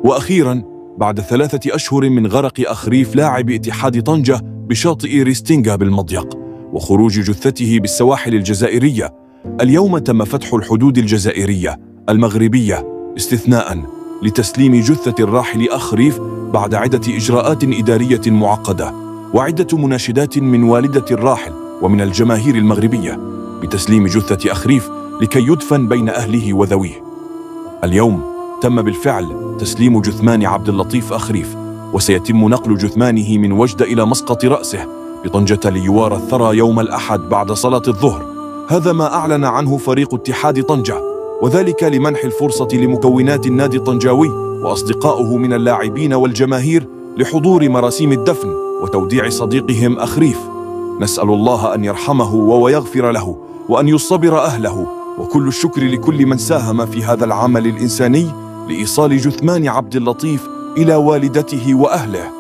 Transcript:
وأخيراً، بعد 3 أشهر من غرق أخريف لاعب اتحاد طنجة بشاطئ ريستينغا بالمضيق وخروج جثته بالسواحل الجزائرية، اليوم تم فتح الحدود الجزائرية المغربية استثناءً لتسليم جثة الراحل أخريف بعد عدة إجراءات إدارية معقدة وعدة مناشدات من والدة الراحل ومن الجماهير المغربية بتسليم جثة أخريف لكي يدفن بين أهله وذويه. اليوم تم بالفعل تسليم جثمان عبد اللطيف أخريف، وسيتم نقل جثمانه من وجدة إلى مسقط رأسه بطنجة ليوارى الثرى يوم الأحد بعد صلاة الظهر. هذا ما أعلن عنه فريق اتحاد طنجة، وذلك لمنح الفرصة لمكونات النادي الطنجاوي وأصدقائه من اللاعبين والجماهير لحضور مراسيم الدفن وتوديع صديقهم أخريف. نسأل الله أن يرحمه ويغفر له وأن يصبر أهله، وكل الشكر لكل من ساهم في هذا العمل الإنساني لإيصال جثمان عبد اللطيف إلى والدته وأهله.